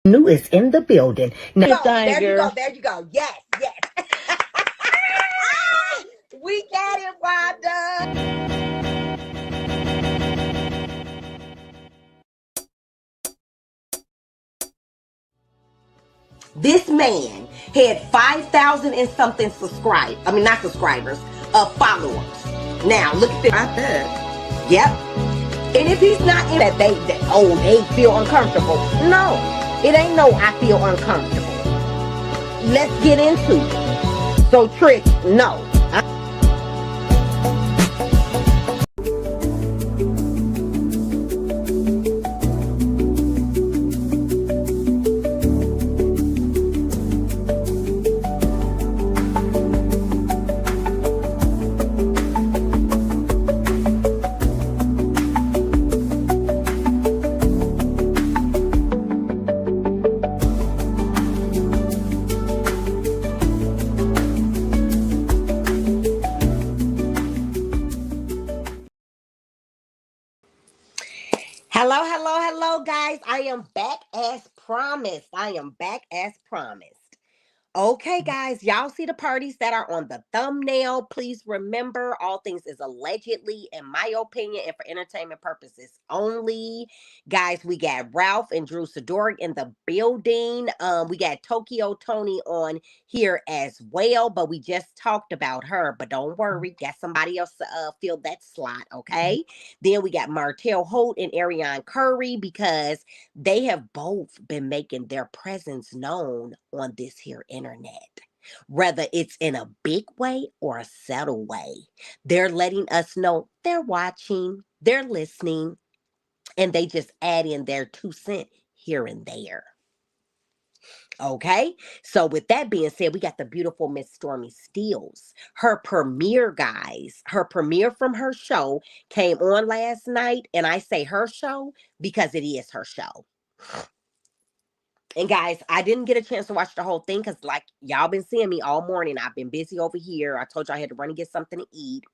New is in the building. Now, There you go. There you go. Yes, yes. We got it, Wanda. This man had 5,000 and something subscribers. I mean, not subscribers, followers. Now, look at right there. Yep. And if he's not in that, they feel uncomfortable. No, it ain't no I feel uncomfortable. Let's get into it. So, Trick, no. Hello, hello, hello, guys. I am back as promised. I am back as promised. Okay, guys, y'all see the parties that are on the thumbnail. Please remember, all things is allegedly, in my opinion, and for entertainment purposes only. Guys, we got Ralph and Drew Sidora in the building. We got Tokyo Tony on here as well, but we just talked about her. But don't worry, got somebody else to fill that slot, okay? Then we got Martell Holt and Arionne Curry because they have both been making their presence known on this here internet. Whether it's in a big way or a subtle way, they're letting us know they're watching, they're listening, and they just add in their 2 cents here and there. Okay, so with that being said, we got the beautiful Miss Stormy Steels. Her premiere, guys, her premiere from her show came on last night, and I say her show because it is her show. And guys, I didn't get a chance to watch the whole thing because, like, y'all been seeing me all morning. I've been busy over here. I told you I had to run and get something to eat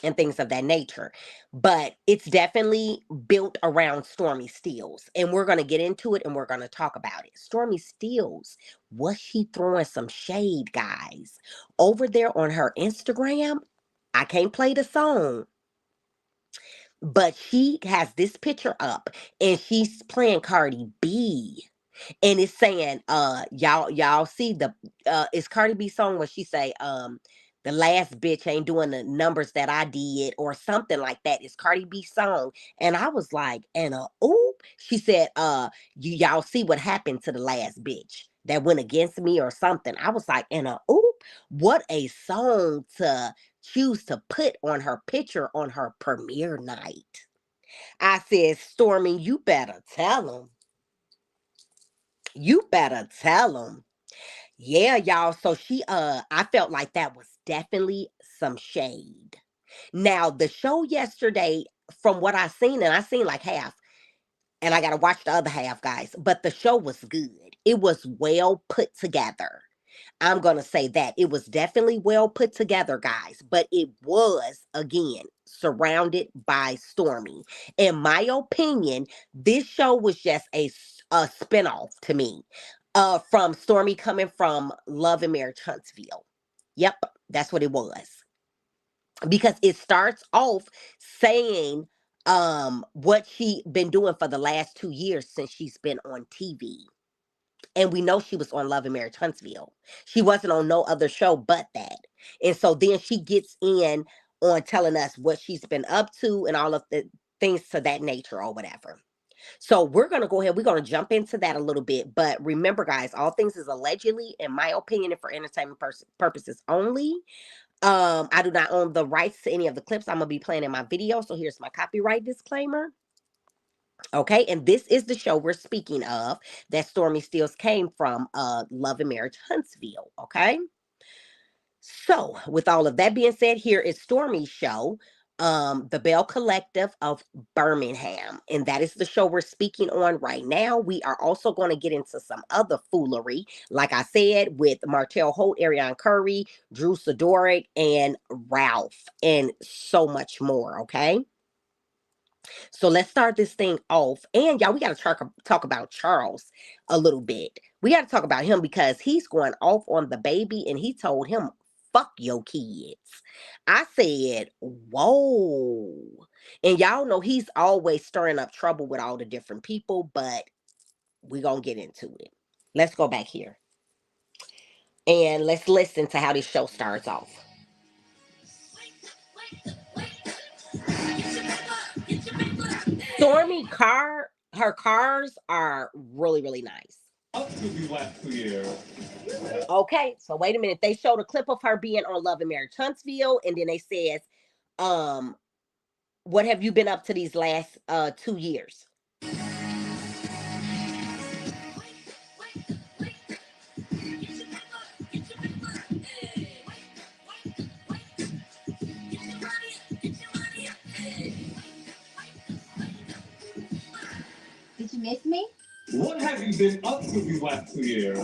and things of that nature. But it's definitely built around Stormy Steels. And we're going to get into it and we're going to talk about it. Stormy Steels, was she throwing some shade, guys? Over there on her Instagram, I can't play the song, but she has this picture up and she's playing Cardi B, and it's saying y'all see the it's Cardi B song where she say the last bitch ain't doing the numbers that I did or something like that. It's Cardi B song. And I was like, and oop, she said y'all see what happened to the last bitch that went against me or something. I was like, and oop, what a song to choose to put on her picture on her premiere night. I said, Stormy, you better tell them. You better tell them. Yeah, y'all. So I felt like that was definitely some shade. Now, the show yesterday, from what I seen, and I seen like half, and I got to watch the other half, guys, but the show was good. It was well put together. I'm going to say that. It was definitely well put together, guys, but it was, again, surrounded by Stormy. In my opinion, this show was just a spinoff to me from Stormy coming from Love and Marriage Huntsville. Yep, that's what it was. Because it starts off saying what she been doing for the last 2 years since she's been on TV, and we know she was on Love and Marriage Huntsville. She wasn't on no other show but that. And so then she gets in on telling us what she's been up to and all of the things to that nature or whatever. So we're going to go ahead. We're going to jump into that a little bit. But remember, guys, all things is allegedly, in my opinion, and for entertainment purposes only. I do not own the rights to any of the clips I'm going to be playing in my video. So here's my copyright disclaimer. Okay, and this is the show we're speaking of that Stormy Steels came from, Love and Marriage Huntsville. Okay, so with all of that being said, here is Stormy's show, the Bell Collective of Birmingham, and that is the show we're speaking on right now. We are also going to get into some other foolery, like I said, with Martell Holt, Arionne Curry, Drew Sidora, and Ralph, and so much more. Okay. So let's start this thing off. And y'all, we got to talk about Charles a little bit. We got to talk about him because he's going off on the baby and he told him, fuck your kids. I said, whoa. And y'all know he's always stirring up trouble with all the different people, but we're going to get into it. Let's go back here and let's listen to how this show starts off. Stormy her cars are really, really nice. Okay, so wait a minute. They showed a clip of her being on Love and Marriage Huntsville, and then they says, um, what have you been up to these last 2 years? Did you miss me? What have you been up to these last 2 years?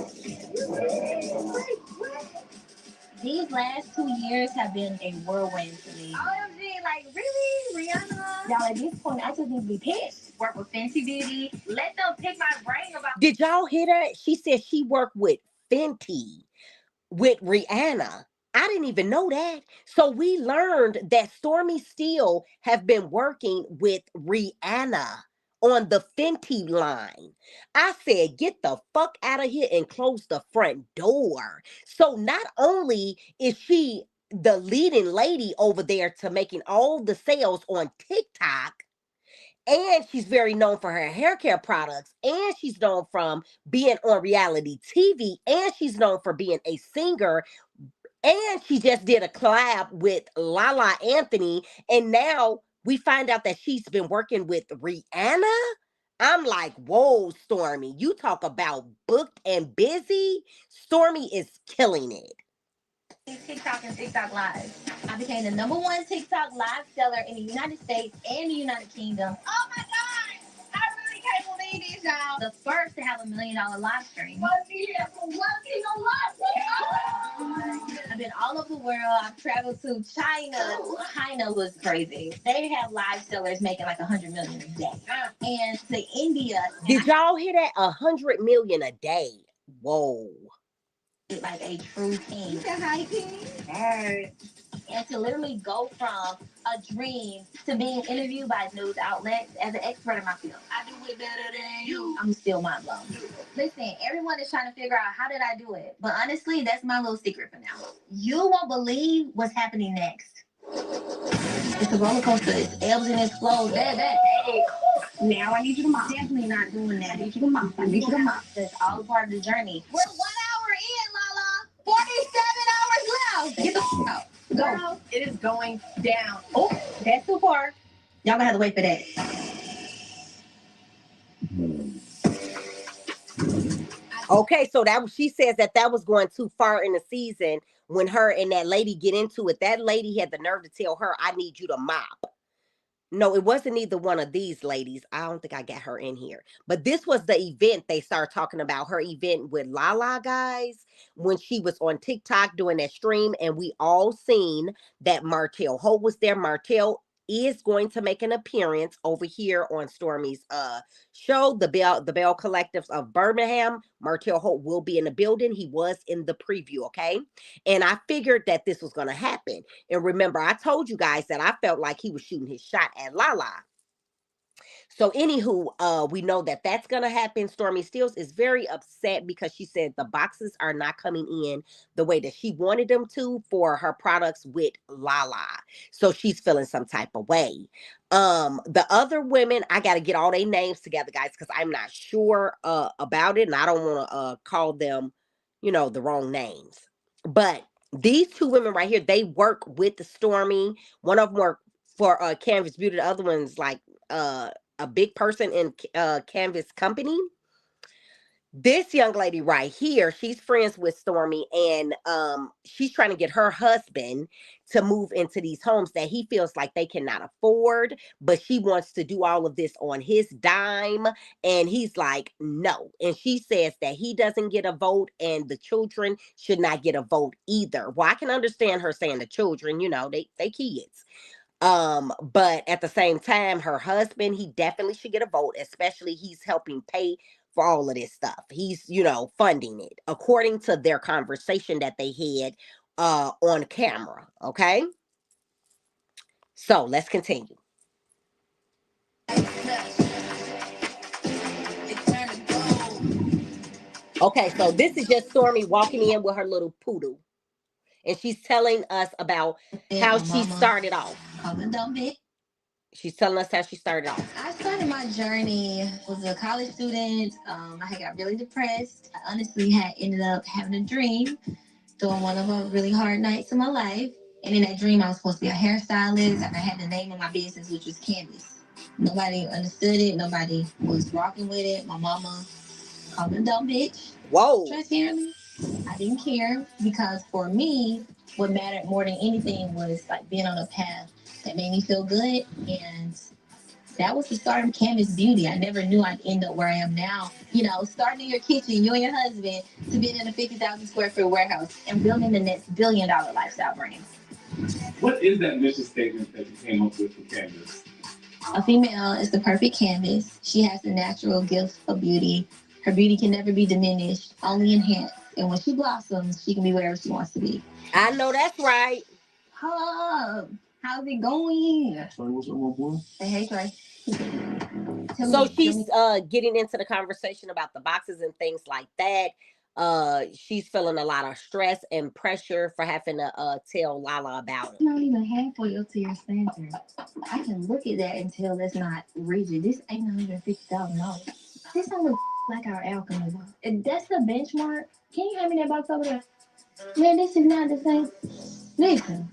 These last 2 years have been a whirlwind for me. OMG, like really? Rihanna? Y'all, at this point, I just need to be pissed. Work with Fenty Beauty. Let them pick my brain about. Did y'all hear that? She said she worked with Fenty, with Rihanna. I didn't even know that. So we learned that Stormy Steele have been working with Rihanna on the Fenty line. I said, get the fuck out of here and close the front door. So not only is she the leading lady over there to making all the sales on TikTok, and she's very known for her hair care products, and she's known from being on reality TV, and she's known for being a singer, and she just did a collab with Lala Anthony, and now we find out that she's been working with Rihanna. I'm like, whoa, Stormy, you talk about booked and busy. Stormy is killing it. TikTok and TikTok Live. I became the #1 TikTok Live seller in the United States and the United Kingdom. Oh my God! I really can't believe this, y'all. The first to have $1 million live stream. I've been all over the world. I've traveled to China. China was crazy. They have live sellers making like 100 million a day. And to India. Did y'all hear that? 100 million a day. Whoa. Like a true king. You said hi, king. Hi. And to literally go from a dream to being interviewed by news outlets as an expert in my field. I do it better than you. I'm still mind blown. Listen, everyone is trying to figure out how did I do it. But honestly, that's my little secret for now. You won't believe what's happening next. It's a roller coaster. It's ebbs and it flows. Hey. Now I need you to mop. Definitely not doing that. I need you to mop. That's all part of the journey. We're 1 hour in, Lala. 47 hours left. Get the out. Go. It is going down. Oh, that's too far. Y'all gonna have to wait for that. Okay, so she says that was going too far in the season when her and that lady get into it. That lady had the nerve to tell her, I need you to mop. No, it wasn't either one of these ladies. I don't think I got her in here. But this was the event they started talking about, her event with Lala, guys, when she was on TikTok doing that stream. And we all seen that Martell Holt was there. Martell is going to make an appearance over here on Stormy's show, the Bell Collectives of Birmingham. Martell Holt will be in the building. He was in the preview, okay? And I figured that this was going to happen. And remember, I told you guys that I felt like he was shooting his shot at Lala. So anywho, we know that that's going to happen. Stormy Steels is very upset because she said the boxes are not coming in the way that she wanted them to for her products with Lala. So she's feeling some type of way. The other women, I got to get all their names together, guys, because I'm not sure about it. And I don't want to call them, the wrong names. But these two women right here, they work with the Stormy. One of them work for Canvas Beauty. The other one's like a big person in Canvas company. This young lady right here, she's friends with Stormy, and she's trying to get her husband to move into these homes that he feels like they cannot afford, but she wants to do all of this on his dime, and he's like, no. And she says that he doesn't get a vote, and the children should not get a vote either. Well, I can understand her saying the children, they kids. But at the same time, her husband, he definitely should get a vote, especially he's helping pay for all of this stuff. He's, funding it according to their conversation that they had on camera. Okay. So let's continue. Okay, so this is just Stormy walking in with her little poodle. And she's telling us about how she started off. She's telling us how she started off. I started my journey was a college student. I had got really depressed. I honestly had ended up having a dream during one of the really hard nights of my life. And in that dream, I was supposed to be a hairstylist. And I had the name of my business, which was Canvas. Nobody understood it. Nobody was rocking with it. My mama called me a dumb bitch. Whoa. Transparently, I didn't care because for me, what mattered more than anything was like being on a path that made me feel good. And that was the start of Canvas Beauty. I never knew I'd end up where I am now. Starting in your kitchen, you and your husband, to being in a 50,000 square foot warehouse and building the next $1 billion lifestyle brand. What is that mission statement that you came up with for Canvas? A female is the perfect canvas. She has the natural gift of beauty. Her beauty can never be diminished, only enhanced. And when she blossoms, she can be wherever she wants to be. I know that's right. Hub, how's it going? Sorry, what's up, my boy? Hey, Trey. So she's getting into the conversation about the boxes and things like that. She's feeling a lot of stress and pressure for having to tell Lala about it. Not even halfway up to your standard. I can look at that and tell that's not rigid. This $850,000. This don't look like our alchemy box. If that's the benchmark, can you hand me that box over there? Man, this is not the same. Listen.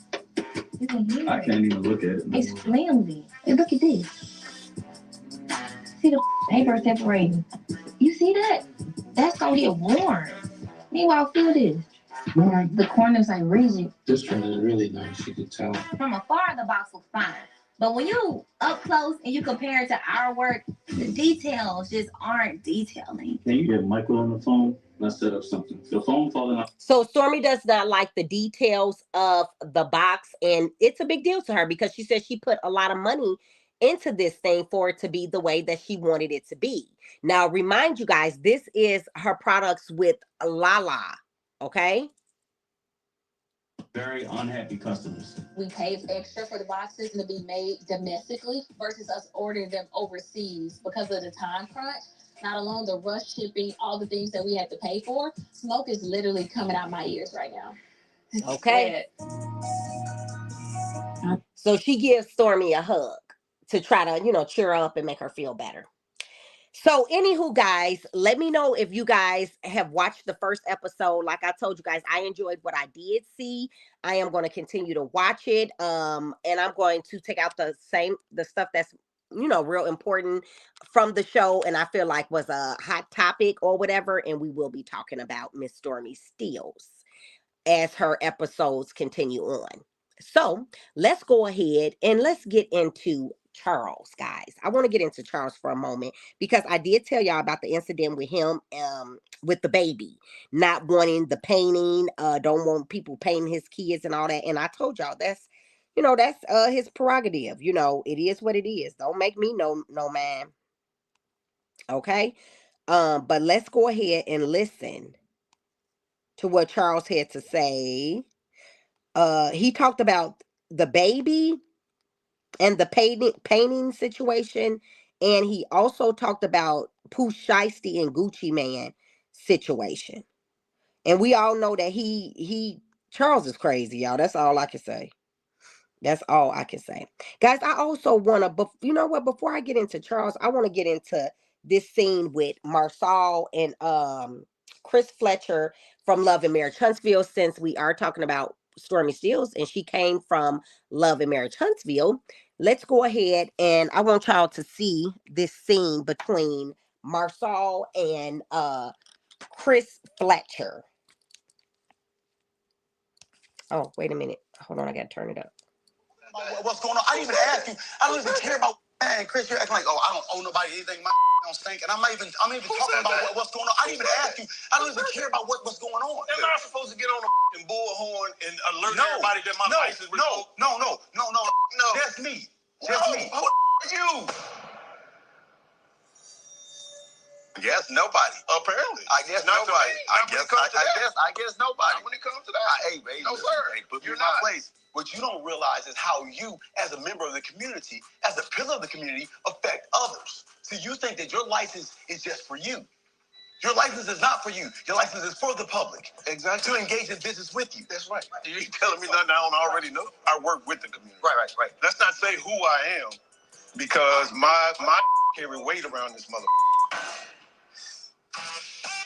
I can't even look at it. It's flimsy. And look at this. See the paper separating. You see that? That's gonna get worn. Meanwhile, feel this. The corners are rigid. This one is really nice, you can tell. From afar, the box looks fine. But when you up close and you compare it to our work, the details just aren't detailing. Can you get Michael on the phone? Let's set up something. The phone falling off. So Stormy does not like the details of the box, and it's a big deal to her because she says she put a lot of money into this thing for it to be the way that she wanted it to be. Now, remind you guys, this is her products with Lala, okay? Very unhappy customers. We paid extra for the boxes to be made domestically versus us ordering them overseas because of the time crunch. Not alone the rush shipping, all the things that we had to pay for. Smoke is literally coming out my ears right now. Okay. So she gives Stormy a hug to try to, cheer her up and make her feel better. So anywho, guys, let me know if you guys have watched the first episode. Like I told you guys, I enjoyed what I did see. I am going to continue to watch it. And I'm going to take out the stuff that's, real important from the show. And I feel like was a hot topic or whatever. And we will be talking about Miss Stormy Steels as her episodes continue on. So let's go ahead and let's get into Charles, guys. I want to get into Charles for a moment because I did tell y'all about the incident with him with the baby not wanting the painting, don't want people painting his kids and all that. And I told y'all that's his prerogative. It is what it is. Don't make me no man. Okay. But let's go ahead and listen to what Charles had to say. He talked about the baby and the painting situation. And he also talked about Pooh Shiesty and Gucci Man situation. And we all know that Charles is crazy, y'all. That's all I can say. That's all I can say. Guys, I also want to, but you know what? Before I get into Charles, I want to get into this scene with Martell and Chris Fletcher from Love and Marriage Huntsville, since we are talking about Stormy Steels and she came from Love and Marriage Huntsville. Let's go ahead and I want y'all to see this scene between Martell and Chris Fletcher. Oh, wait a minute. Hold on, I gotta turn it up. What's going on? I didn't even ask you. I don't even care about. Man, Chris, you're acting like, oh, I don't owe nobody anything. My don't stink. And I'm even talking about what's going on. I didn't even ask you. I don't even care about what's going on. Am I supposed to get on a bullhorn and alert everybody that my license was revoked? No. That's me. Just me. Who are you? Yes, nobody. Apparently. I guess Not nobody. to me. Not when it comes to that. I guess nobody. Not when it comes to that. Hey, baby. No, sir. Hey, put me You're in my not. place. What you don't realize is how you, as a member of the community, as a pillar of the community, affect others. So you think that your license is just for you. Your license is not for you. Your license is for the public. Exactly. To engage in business with you. That's right. You ain't telling me nothing I don't already know. I work with the community. Right. Let's not say who I am, because my carry weight around this mother.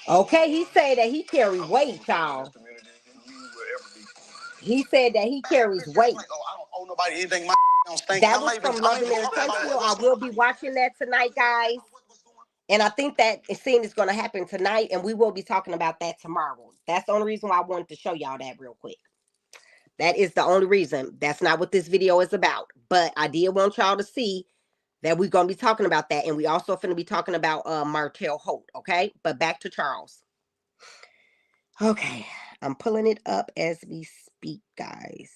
Okay, he said that he carry weight, y'all. He said that he carries weight. Like, I don't owe nobody anything. My don't stink. That was from Love and Sensational. I will be watching that tonight, guys. And I think that scene is going to happen tonight, and we will be talking about that tomorrow. That's the only reason why I wanted to show y'all that real quick. That is the only reason. That's not what this video is about. But I did want y'all to see that we're going to be talking about that. And we also going to be talking about Martell Holt, okay? But back to Charles. Okay. I'm pulling it up as we speak, guys.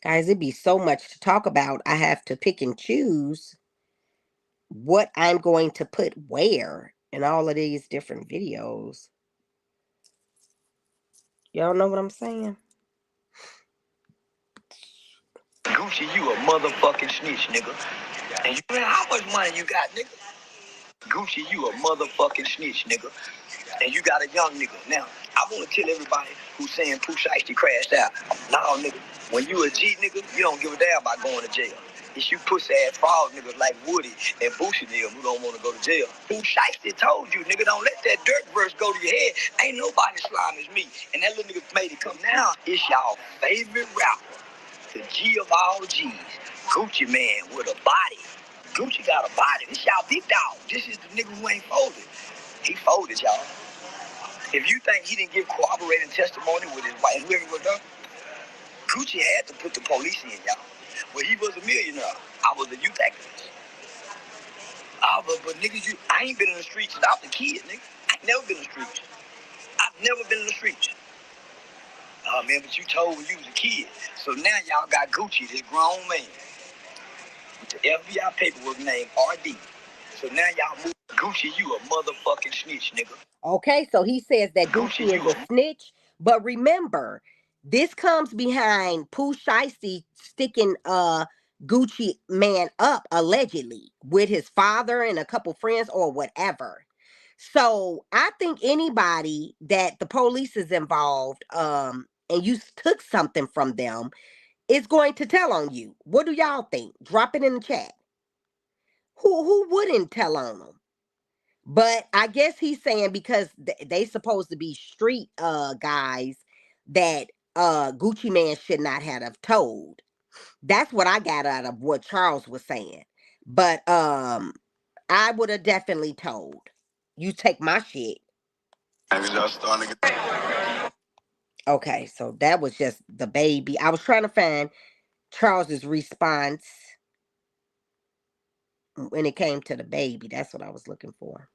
Guys, it'd be so much to talk about. I have to pick and choose what I'm going to put where in all of these different videos. Y'all know what I'm saying? Gucci, you a motherfucking snitch, nigga. And you know how much money you got, nigga? Gucci, you a motherfucking snitch, nigga. And you got a young nigga. Now, I want to tell everybody who's saying Pooh Shiesty crashed out. Nah, nigga. When you a G, nigga, you don't give a damn about going to jail. It's you pussy-ass fraud niggas like Woody and Boosie them who don't want to go to jail. Pooh Shiesty told you, nigga, don't let that dirt verse go to your head. Ain't nobody slime as me. And that little nigga made it come down. It's y'all favorite rapper, the G of all G's, Gucci Man with a body. Gucci got a body. This y'all big dog. This is the nigga who ain't folded. He folded, y'all. If you think he didn't give corroborating testimony with his wife, whoever was done, Gucci had to put the police in, y'all. Well, he was a millionaire. I was a youth activist. But niggas, I ain't been in the streets since I was a kid, nigga. I ain't never been in the streets. I've never been in the streets. Oh, man, but you told when you was a kid. So now y'all got Gucci, this grown man, with the FBI paperwork named RD. So now y'all move. Gucci, you a motherfucking snitch, nigga. Okay, so he says that Gucci is a snitch. But remember, this comes behind Pooh Shiesty sticking Gucci Man up, allegedly, with his father and a couple friends or whatever. So I think anybody that the police is involved, and you took something from them, is going to tell on you. What do y'all think? Drop it in the chat. Who wouldn't tell on them? But I guess he's saying because they supposed to be street guys that Gucci Man should not have told. That's what I got out of what Charles was saying. But I would have definitely told. You take my shit. Okay, so that was just the baby. I was trying to find Charles's response when it came to the baby. That's what I was looking for.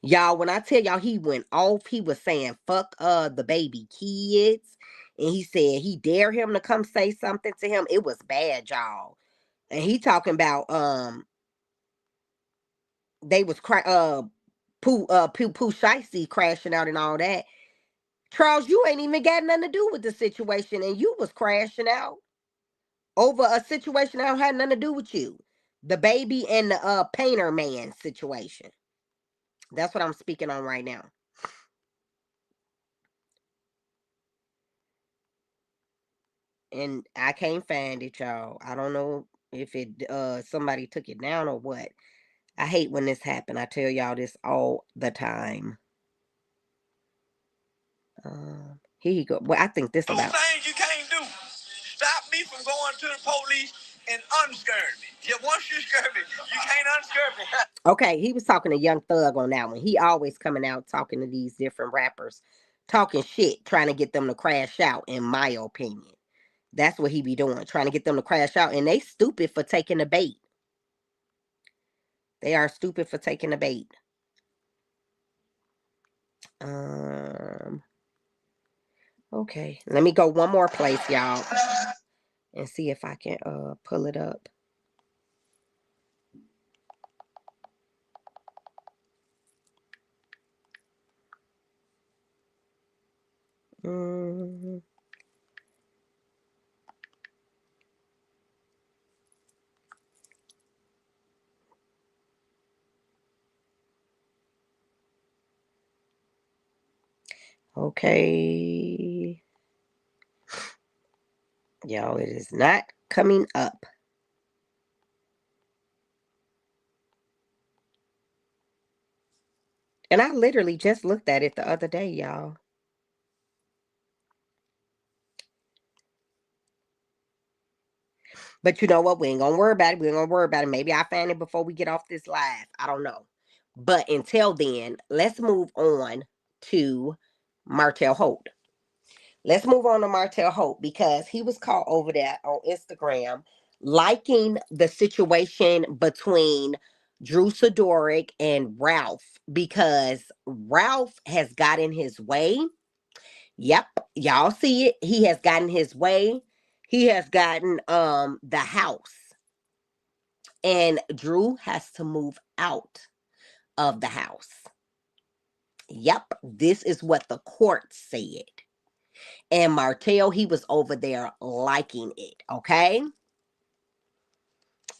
Y'all, when I tell y'all he went off, he was saying fuck the baby kids. And he said he dare him to come say something to him. It was bad, y'all. And he talking about they was Pooh Shiesty crashing out and all that. Charles, you ain't even got nothing to do with the situation, and you was crashing out over a situation that had nothing to do with you. The baby and the painter man situation. That's what I'm speaking on right now. And I can't find it, y'all. I don't know if it somebody took it down or what. I hate when this happen. I tell y'all this all the time. Here you go. Well, I think this about. Two things you can't do. Stop me from going to the police and unscare me. Yeah, once you scare me, you can't unscare me. Okay, he was talking to Young Thug on that one. He always coming out talking to these different rappers, talking shit, trying to get them to crash out, in my opinion. That's what he be doing, trying to get them to crash out. And they stupid for taking the bait. They are stupid for taking the bait. Okay. Let me go one more place, y'all, and see if I can pull it up. Okay. Y'all, it is not coming up. And I literally just looked at it the other day, y'all. But you know what? We ain't gonna worry about it. We ain't gonna worry about it. Maybe I find it before we get off this live. I don't know. But until then, let's move on to Martell Holt. Let's move on to Martell Holt because he was caught over there on Instagram liking the situation between Drew Sidora and Ralph because Ralph has got in his way. Yep, y'all see it. He has gotten his way. He has gotten the house. And Drew has to move out of the house. Yep, this is what the court said. And Martell, he was over there liking it, okay?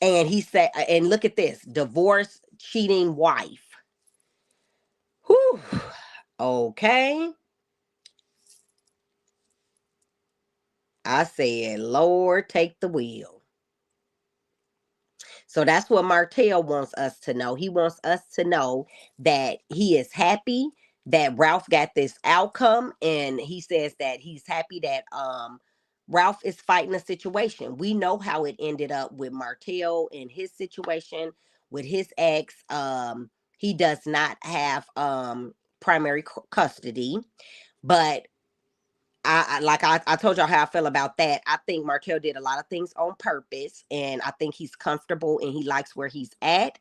And he said, and look at this, divorce, cheating wife. Whew. Okay. I said, Lord, take the wheel. So that's what Martell wants us to know. He wants us to know that he is happy that Ralph got this outcome, and he says that he's happy that Ralph is fighting the situation. We know how it ended up with Martell and his situation with his ex. He does not have primary custody, but I told y'all how I feel about that. I think Martell did a lot of things on purpose, and I think he's comfortable and he likes where he's at,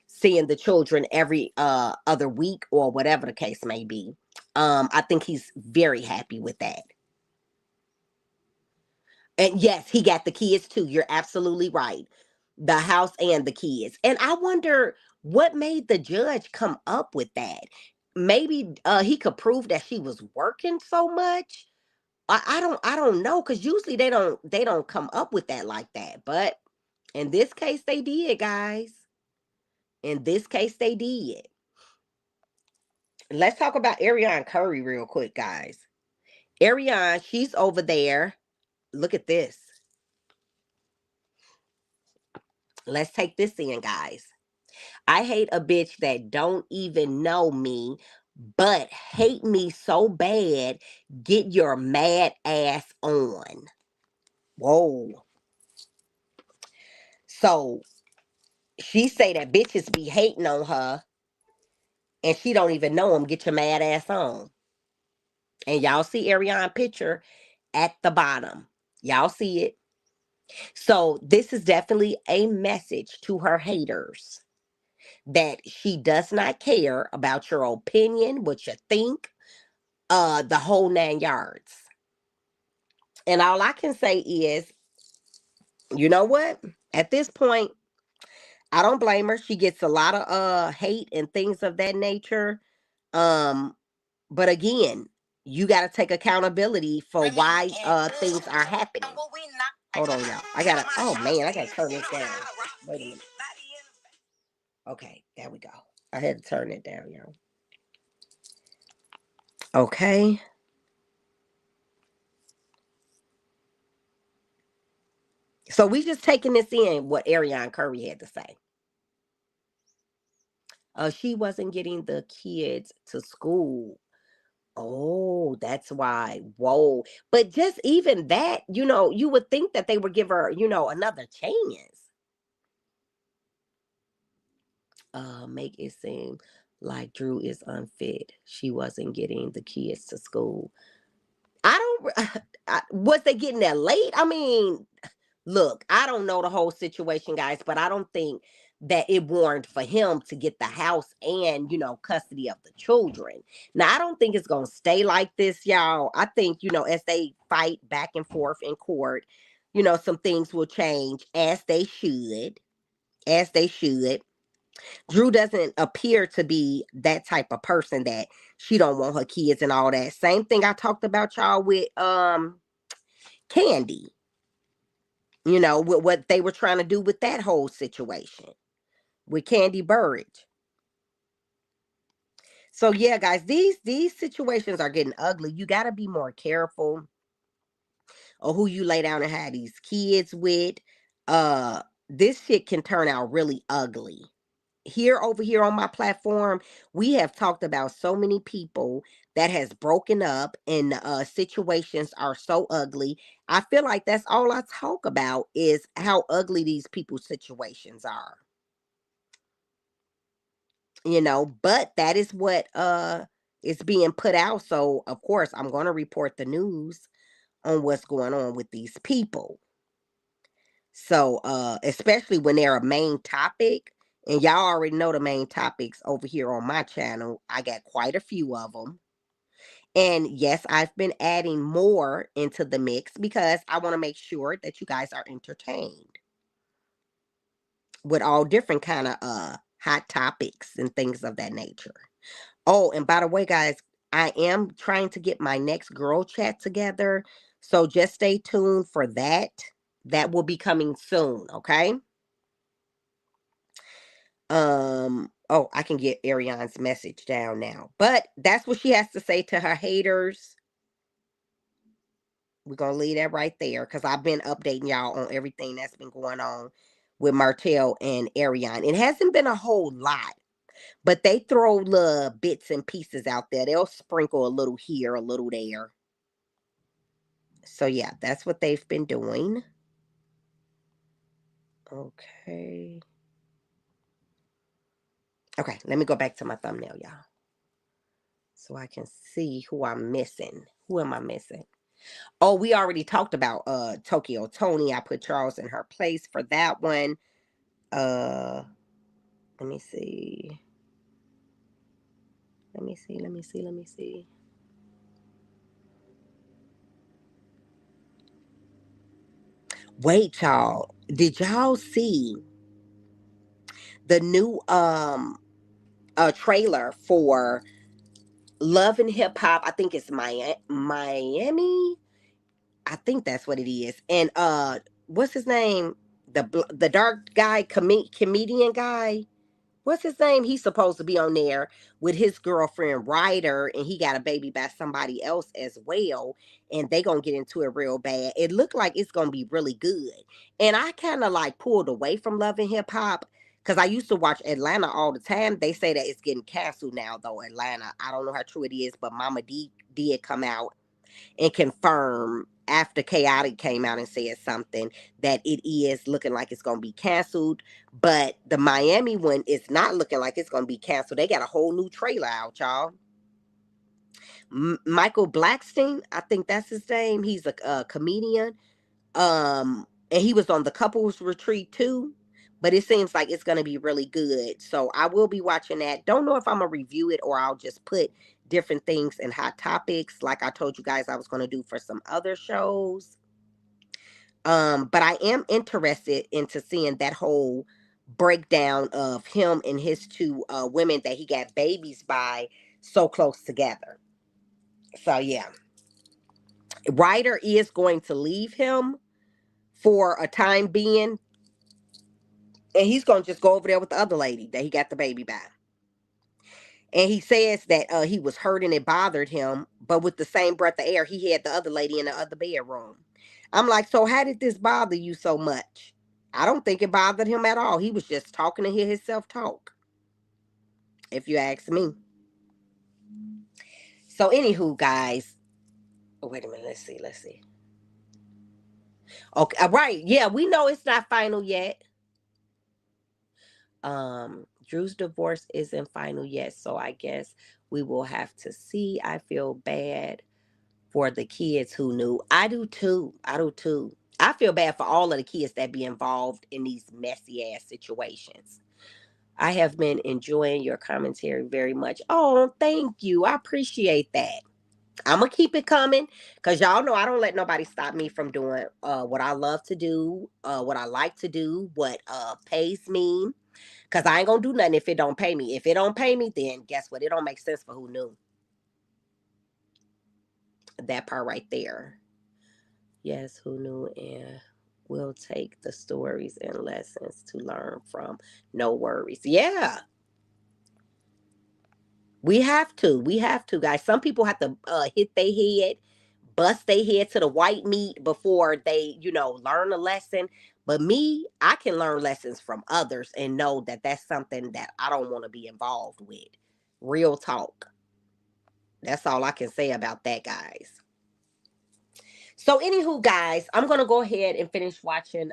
seeing the children every other week or whatever the case may be. I think he's very happy with that. And yes, he got the kids too. You're absolutely right. The house and the kids. And I wonder what made the judge come up with that. Maybe he could prove that she was working so much. I don't know, because usually they don't come up with that like that. But in this case they did, guys. In this case they did. Let's talk about Arionne Curry real quick, guys. Arionne, she's over there. Look at this. Let's take this in, guys. I hate a bitch that don't even know me, but hate me so bad. Get your mad ass on. Whoa. So she say that bitches be hating on her and she don't even know him. Get your mad ass on. And y'all see Arionne picture at the bottom. Y'all see it. So this is definitely a message to her haters that she does not care about your opinion, what you think, the whole 9 yards. And all I can say is, you know what? At this point, I don't blame her. She gets a lot of hate and things of that nature. Um, but again, you got to take accountability for why things are happening. Hold on, y'all. Oh man, I gotta turn this down. Wait a minute. Okay, there we go. I had to turn it down, y'all. Okay. So we just taking this in, what Arionne Curry had to say. She wasn't getting the kids to school. Oh, that's why. Whoa. But just even that, you would think that they would give her, another chance. Make it seem like Drew is unfit. She wasn't getting the kids to school. I don't. Was they getting there late? I mean, look, I don't know the whole situation, guys, but I don't think that it warranted for him to get the house and, custody of the children. Now, I don't think it's going to stay like this, y'all. I think, as they fight back and forth in court, some things will change as they should. As they should. Drew doesn't appear to be that type of person that she don't want her kids and all that. Same thing I talked about y'all with Candy, with what they were trying to do with that whole situation with Candy Burridge. So yeah, guys, these situations are getting ugly. You got to be more careful of who you lay down and have these kids with. This shit can turn out really ugly. Over here on my platform, we have talked about so many people that has broken up and situations are so ugly. I feel like that's all I talk about is how ugly these people's situations are. But that is what is being put out. So of course I'm going to report the news on what's going on with these people. So especially when they're a main topic, and y'all already know the main topics over here on my channel. I got quite a few of them. And yes, I've been adding more into the mix because I want to make sure that you guys are entertained with all different kind of hot topics and things of that nature. Oh, and by the way, guys, I am trying to get my next girl chat together. So just stay tuned for that. That will be coming soon, okay? Oh, I can get Arionne's message down now. But that's what she has to say to her haters. We're going to leave that right there because I've been updating y'all on everything that's been going on with Martell and Arionne. It hasn't been a whole lot, but they throw little bits and pieces out there. They'll sprinkle a little here, a little there. So, yeah, that's what they've been doing. Okay. Okay, let me go back to my thumbnail, y'all. So I can see who I'm missing. Who am I missing? Oh, we already talked about Tokyo Tony. I put Charles in her place for that one. Uh let me see. Let me see. Let me see. Let me see. Wait, y'all. Did y'all see the new trailer for Love and Hip Hop? I think it's Miami. I think that's what it is. And what's his name? The dark guy comedian guy. What's his name? He's supposed to be on there with his girlfriend Ryder, and he got a baby by somebody else as well. And they gonna get into it real bad. It looked like it's gonna be really good. And I kind of like pulled away from Love and Hip Hop because I used to watch Atlanta all the time. They say that it's getting canceled now, though. Atlanta, I don't know how true it is, but Mama D did come out and confirm after Chaotic came out and said something that it is looking like it's going to be canceled. But the Miami one is not looking like it's going to be canceled. They got a whole new trailer out, y'all. Michael Blackstein, I think that's his name. He's a comedian. And he was on the couples retreat too. But it seems like it's going to be really good. So I will be watching that. Don't know if I'm going to review it or I'll just put different things in hot topics like I told you guys I was going to do for some other shows. But I am interested into seeing that whole breakdown of him and his two women that he got babies by so close together. So yeah. Ryder is going to leave him for a time being. And he's going to just go over there with the other lady that he got the baby by. And he says that he was hurt and it bothered him. But with the same breath of air, he had the other lady in the other bedroom. I'm like, so how did this bother you so much? I don't think it bothered him at all. He was just talking to hear himself talk. If you ask me. So anywho, guys. Oh, wait a minute. Let's see. Let's see. Okay. Right. Yeah, we know it's not final yet. Drew's divorce isn't final yet, so I guess we will have to see. I feel bad for the kids who knew. I do too. I do too. I feel bad for all of the kids that be involved in these messy ass situations. I have been enjoying your commentary very much. Oh, thank you. I appreciate that. I'm gonna keep it coming because y'all know I don't let nobody stop me from doing what I love to do, what I like to do, what pays me. Cause I ain't gonna do nothing if it don't pay me. If it don't pay me, then guess what? It don't make sense for who knew. That part right there. Yes, who knew, and we'll take the stories and lessons to learn from. No worries. Yeah, we have to. We have to, guys. Some people have to hit their head, bust their head to the white meat before they, learn a lesson. But me, I can learn lessons from others and know that that's something that I don't want to be involved with. Real talk. That's all I can say about that, guys. So, anywho, guys, I'm gonna go ahead and finish watching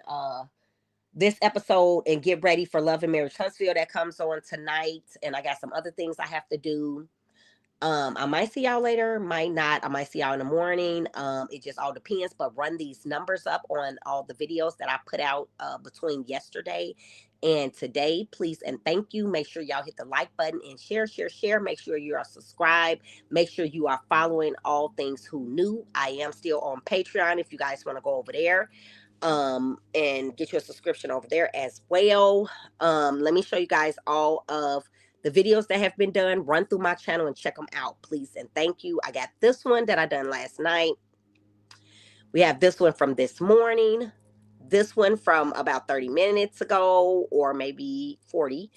this episode and get ready for Love and Marriage Huntsville that comes on tonight. And I got some other things I have to do. I might see y'all later, might not. I might see y'all in the morning. It just all depends. But run these numbers up on all the videos that I put out between yesterday and today, please and thank you. Make sure y'all hit the like button and share, share, share. Make sure you are subscribed. Make sure you are following all things Who Knew. I am still on Patreon if you guys want to go over there and get your subscription over there as well. Let me show you guys all of the videos that have been done. Run through my channel and check them out, please and thank you. I got this one that I done last night. We have this one from this morning, this one from about 30 minutes ago, or maybe 40,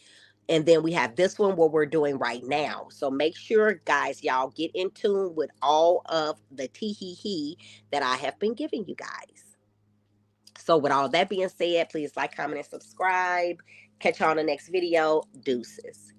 and then we have this one what we're doing right now. So make sure, guys, y'all get in tune with all of the tee-hee-hee that I have been giving you guys. So with all that being said, please like, comment, and subscribe. Catch you on the next video. Deuces.